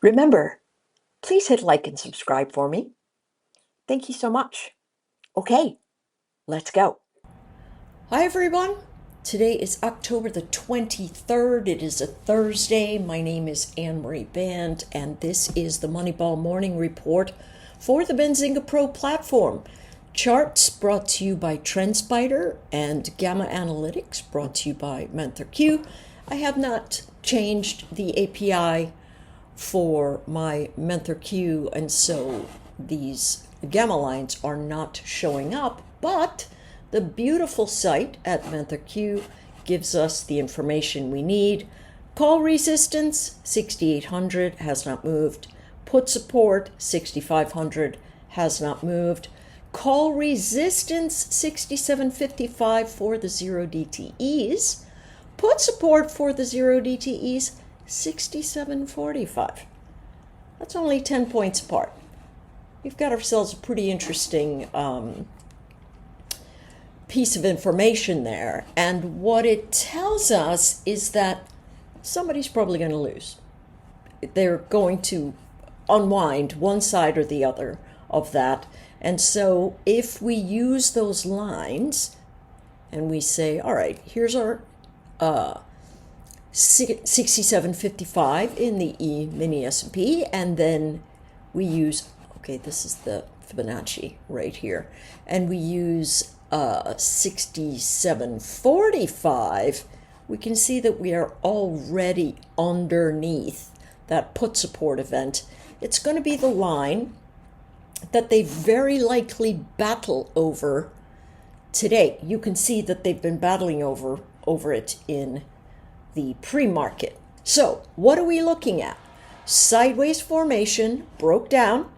Remember, please hit like and subscribe for me. Thank you so much. Okay, let's go. Hi everyone. Today is October the 23rd. It is a Thursday. My name is Anne-Marie Band, and this is the Moneyball Morning Report for the Benzinga Pro platform. Charts brought to you by TrendSpider and Gamma Analytics brought to you by MentorQ. I have not changed the API for my MentorQ, and so these gamma lines are not showing up, but the beautiful site at MentorQ gives us the information we need. Call resistance 6800 has not moved. Put support 6500 has not moved. Call resistance 6755 for the 0 DTEs. Put support for the 0 DTEs 6745. That's only 10 points apart. We've got ourselves a pretty interesting piece of information there, and what it tells us is that somebody's probably going to lose. They're going to unwind one side or the other of that, and so if we use those lines and we say, all right, here's our 6755 in the E-mini S&P, and then we use, okay, this is the Fibonacci right here, and we use 6745, we can see that we are already underneath that put support event. It's going to be the line that they very likely battle over today. You can see that they've been battling over it in the pre-market. So what are we looking at? Sideways formation broke down.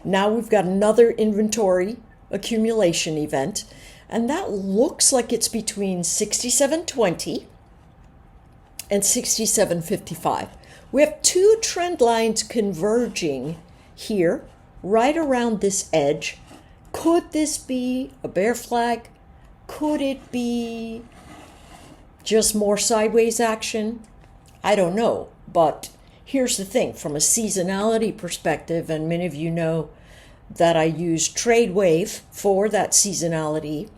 Now we've got another inventory accumulation event, and that looks like it's between 6720 and 6755. We have two trend lines converging here right around this edge. Could this be a bear flag? Could it be just more sideways action? I don't know, but here's the thing, from a seasonality perspective, and many of you know that I use TradeWave for that seasonality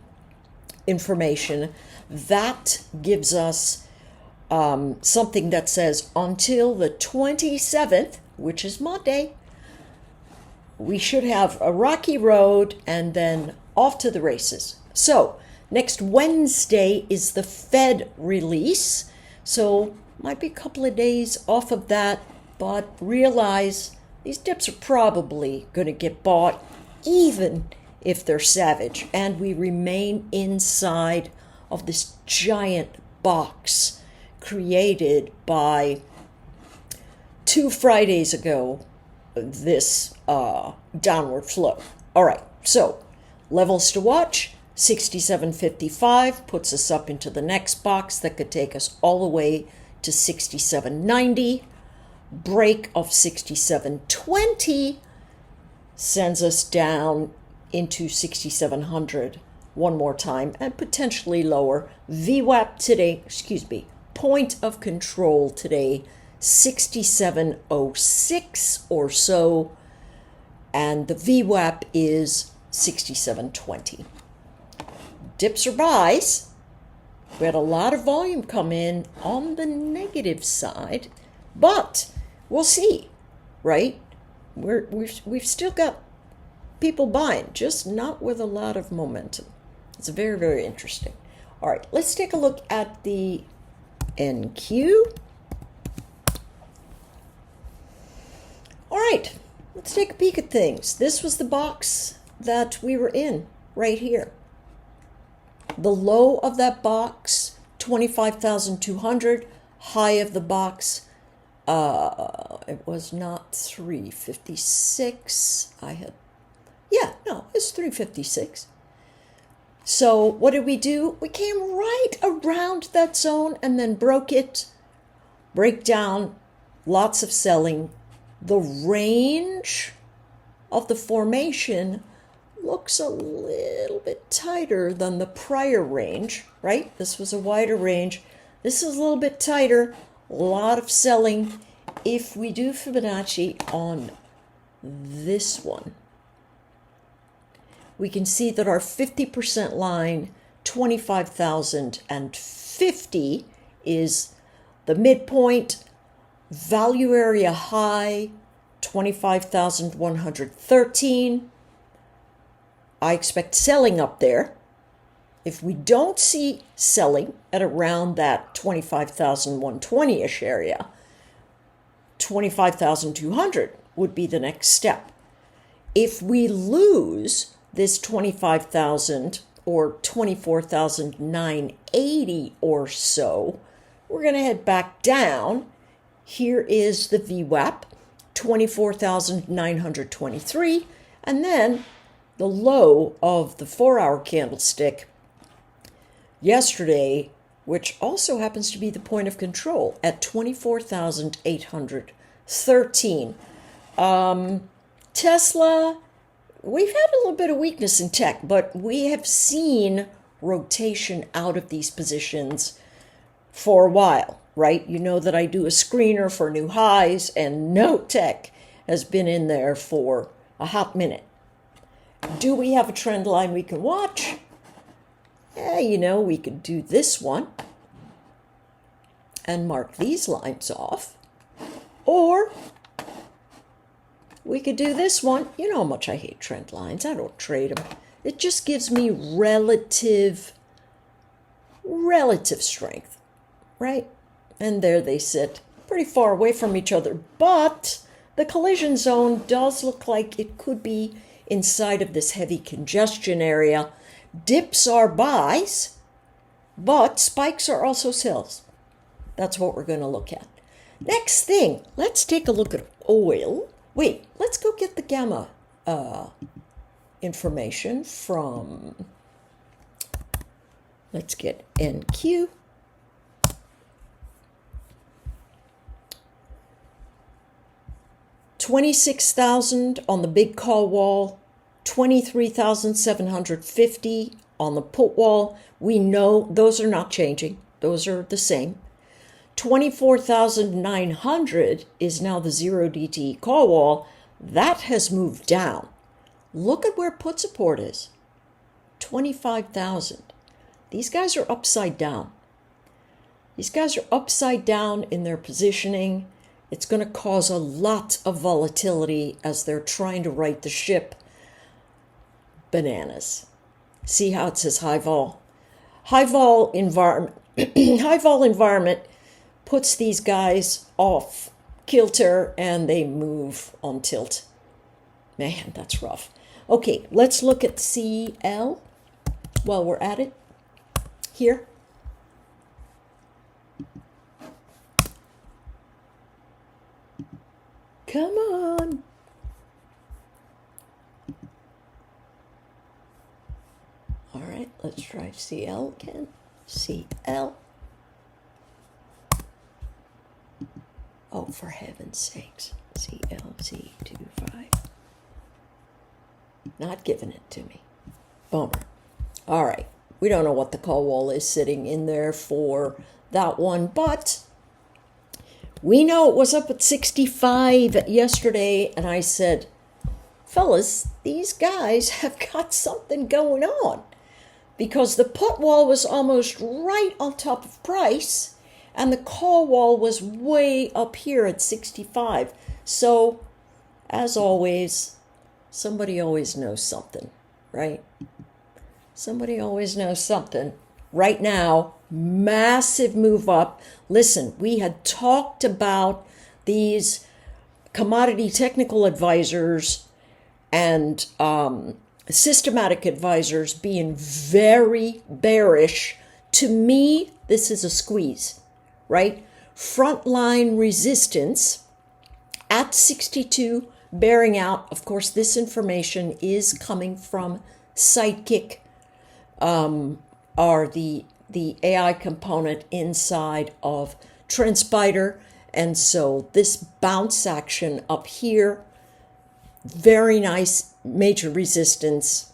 information, that gives us something that says until the 27th, which is Monday, we should have a rocky road and then off to the races. So next Wednesday is the Fed release, so might be a couple of days off of that, but realize these dips are probably going to get bought even if they're savage, and we remain inside of this giant box created by 2 Fridays ago, this downward flow. All right, so levels to watch. 6755 puts us up into the next box that could take us all the way to 6790. Break of 6720 sends us down into 6700 one more time and potentially lower. VWAP today, point of control today, 6706 or so, and the VWAP is 6720. Dips or buys. We had a lot of volume come in on the negative side, but we'll see, right? We've still got people buying, just not with a lot of momentum. It's very, very interesting. All right, let's take a look at the NQ. All right, let's take a peek at things. This was the box that we were in right here. The low of that box, 25,200. High of the box, it was not 356. It's 356. So what did we do? We came right around that zone and then broke it. Breakdown, lots of selling. The range of the formation looks a little bit tighter than the prior range, right? This was a wider range. This is a little bit tighter. A lot of selling if we do Fibonacci on this one, we can see that our 50% line, 25,050, is the midpoint. Value area high, 25,113. I expect selling up there. If we don't see selling at around that 25,120-ish area, 25,200 would be the next step. If we lose this 25,000 or 24,980 or so, we're going to head back down. Here is the VWAP, 24,923, and then the low of the 4-hour candlestick yesterday, which also happens to be the point of control, at 24,813. Tesla, we've had a little bit of weakness in tech, but we have seen rotation out of these positions for a while, right? You know that I do a screener for new highs, and no tech has been in there for a hot minute. Do we have a trend line we can watch? We could do this one and mark these lines off. Or we could do this one. You know how much I hate trend lines. I don't trade them. It just gives me relative strength, right? And there they sit, pretty far away from each other. But the collision zone does look like it could be inside of this heavy congestion area. Dips are buys, but spikes are also sells. That's what we're going to look at. Next thing, let's take a look at oil. Wait, let's go get the gamma information from, let's get NQ. $26,000 on the big call wall, 23,750 on the put wall. We know those are not changing. Those are the same. 24,900 is now the 0DTE call wall. That has moved down. Look at where put support is. 25,000. These guys are upside down. These guys are upside down in their positioning. It's going to cause a lot of volatility as they're trying to right the ship. Bananas. See how it says high vol? High vol environment. High vol environment puts these guys off kilter and they move on tilt. Man, that's rough. Okay, let's look at CL while we're at it here. Come on. All right, let's try CL again. CL. Oh, for heaven's sakes. CLC25. Not giving it to me. Bummer. All right. We don't know what the call wall is sitting in there for that one, but we know it was up at 65 yesterday, and I said, fellas, these guys have got something going on, because the put wall was almost right on top of price, and the call wall was way up here at 65. So, as always, somebody always knows something, right? Somebody always knows something. Right now, massive move up. Listen, we had talked about these commodity technical advisors and systematic advisors being very bearish. To me, this is a squeeze, right? Frontline resistance at 62, bearing out. Of course, this information is coming from Sidekick, are the AI component inside of TrendSpider. And so this bounce action up here, very nice major resistance.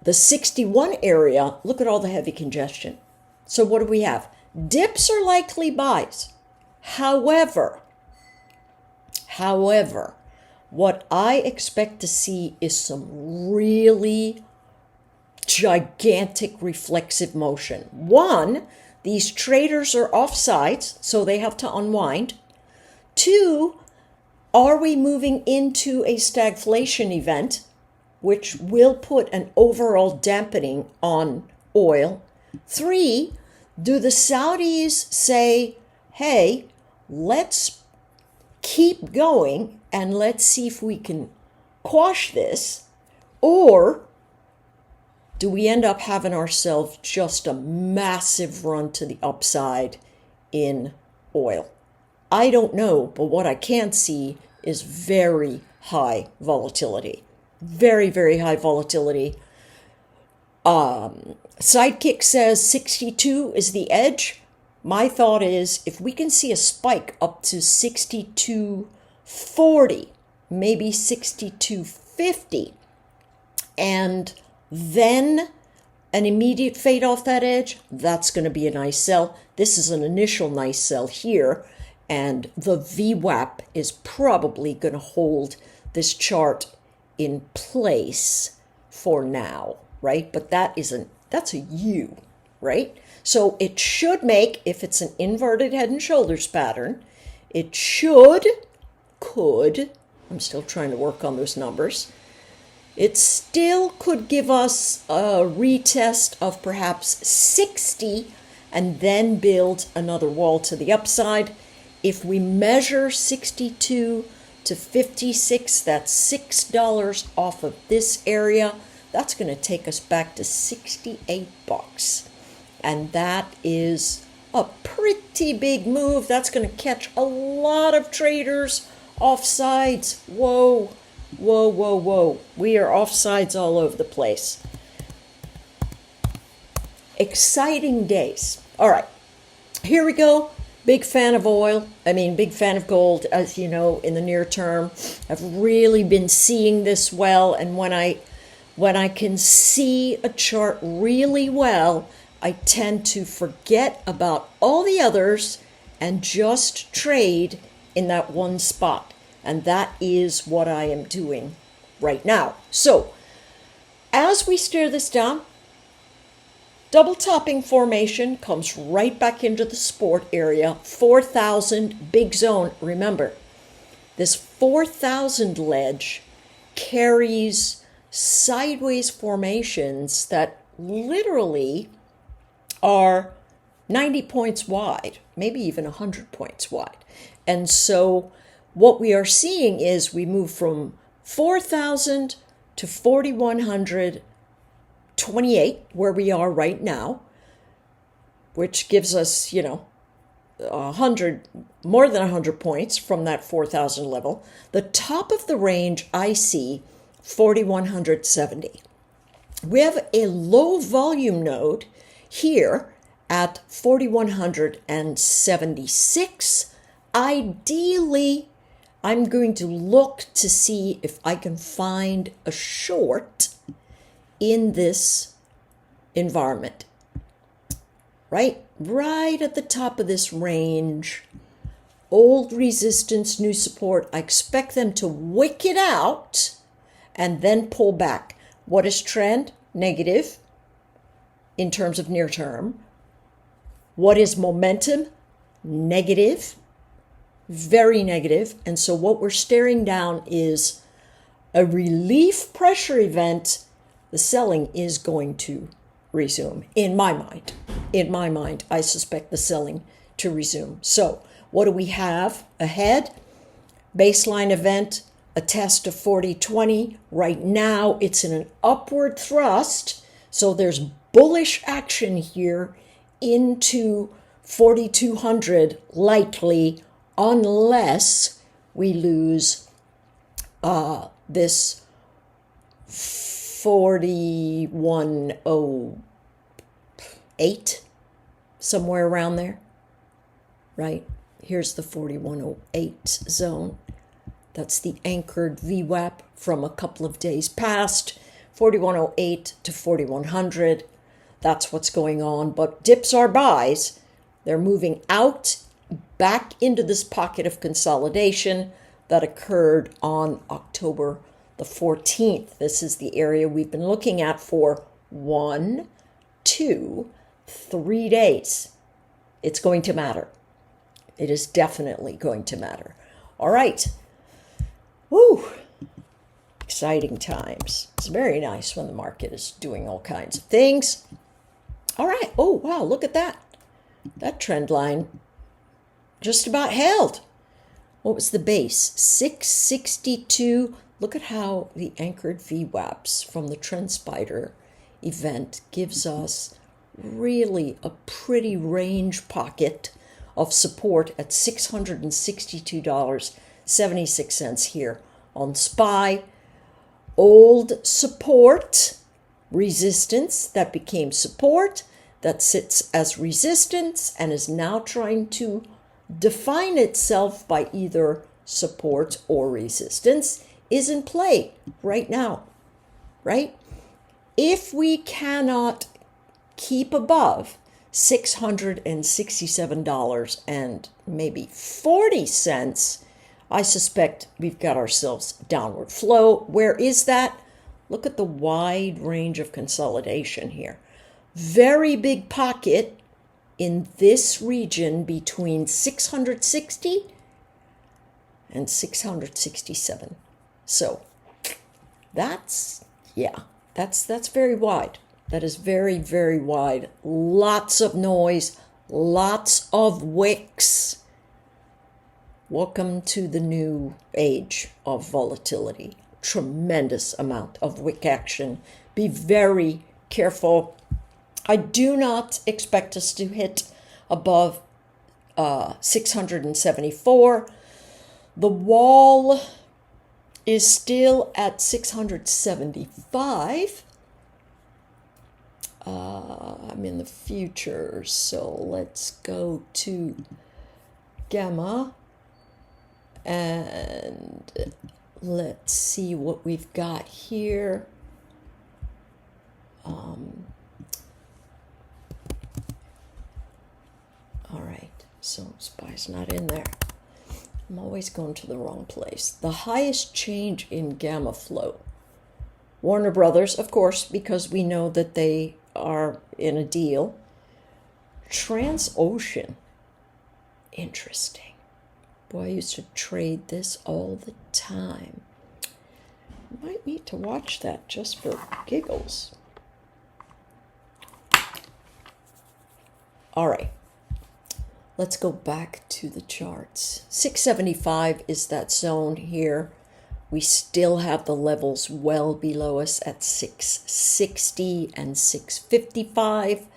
The 61 area, look at all the heavy congestion. So what do we have? Dips are likely buys. However, However, what I expect to see is some really gigantic reflexive motion. One, these traders are off sides, so they have to unwind. Two, are we moving into a stagflation event, which will put an overall dampening on oil? Three, do the Saudis say, hey, let's keep going and let's see if we can quash this? Or do we end up having ourselves just a massive run to the upside in oil? I don't know, but what I can see is very high volatility. Very, very high volatility. Sidekick says 62 is the edge. My thought is if we can see a spike up to 62.40, maybe 62.50, and then an immediate fade off that edge, that's going to be a nice sell. This is an initial nice sell here, and the VWAP is probably going to hold this chart in place for now, right? But that's a U, right? So it should make, if it's an inverted head and shoulders pattern, it could, I'm still trying to work on those numbers, it still could give us a retest of perhaps 60 and then build another wall to the upside. If we measure 62 to 56, that's $6 off of this area. That's going to take us back to 68 bucks. And that is a pretty big move. That's going to catch a lot of traders off sides. Whoa, whoa, whoa, whoa. We are off sides all over the place. Exciting days. All right, here we go. Big fan of oil. Big fan of gold, as you know, in the near term. I've really been seeing this well. And when I can see a chart really well, I tend to forget about all the others and just trade in that one spot. And that is what I am doing right now. So, as we stare this down, double topping formation comes right back into the support area. 4,000, big zone. Remember, this 4,000 ledge carries sideways formations that literally are 90 points wide, maybe even 100 points wide. And so what we are seeing is we move from 4,000 to 4,128, where we are right now, which gives us, 100, more than 100 points from that 4,000 level. The top of the range I see 4,170. We have a low volume node here at 4,176. Ideally, I'm going to look to see if I can find a short in this environment. Right at the top of this range. Old resistance, new support. I expect them to wick it out and then pull back. What is trend? Negative in terms of near term. What is momentum? Negative. Very negative. And so what we're staring down is a relief pressure event. The selling is going to resume. In my mind, I suspect the selling to resume. So what do we have ahead? Baseline event, a test of 40.20. Right now, it's in an upward thrust. So there's bullish action here into 4,200 likely, unless we lose this 4108, somewhere around there, right? Here's the 4108 zone. That's the anchored VWAP from a couple of days past, 4108 to 4100. That's what's going on. But dips are buys. They're moving out back into this pocket of consolidation. that occurred on October the 14th. This is the area we've been looking at for 1, 2, 3 days. It's going to matter. It is definitely going to matter. All right. Woo! Exciting times. It's very nice when the market is doing all kinds of things. All right. Oh, wow. Look at that. That trend line just about held. What was the base? 662. Look at how the anchored VWAPs from the TrendSpider event gives us really a pretty range pocket of support at $662.76 here on SPY. Old support, resistance that became support, that sits as resistance and is now trying to define itself by either support or resistance, is in play right now, right? If we cannot keep above $667 and maybe 40 cents, I suspect we've got ourselves downward flow. Where is that? Look at the wide range of consolidation here. Very big pocket in this region between 660 and 667. So that's very wide. That is very, very wide. Lots of noise, lots of wicks. Welcome to the new age of volatility. Tremendous amount of wick action. Be very careful. I do not expect us to hit above 674. The wall is still at 675. I'm in the future, so let's go to gamma and let's see what we've got here. All right, so SPY's not in there. I'm always going to the wrong place. The highest change in gamma flow. Warner Brothers, of course, because we know that they are in a deal. Transocean. Interesting. Boy, I used to trade this all the time. Might need to watch that just for giggles. All right. Let's go back to the charts. 675 is that zone here. We still have the levels well below us at 660 and 655.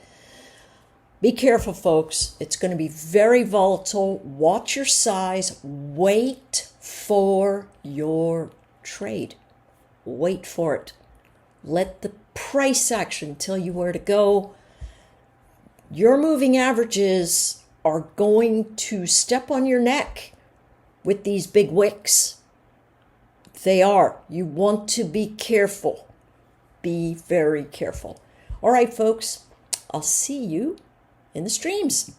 Be careful, folks. It's going to be very volatile. Watch your size. Wait for your trade. Wait for it. Let the price action tell you where to go. Your moving averages are going to step on your neck with these big wicks. They are. You want to be careful. Be very careful. All right, folks. I'll see you in the streams.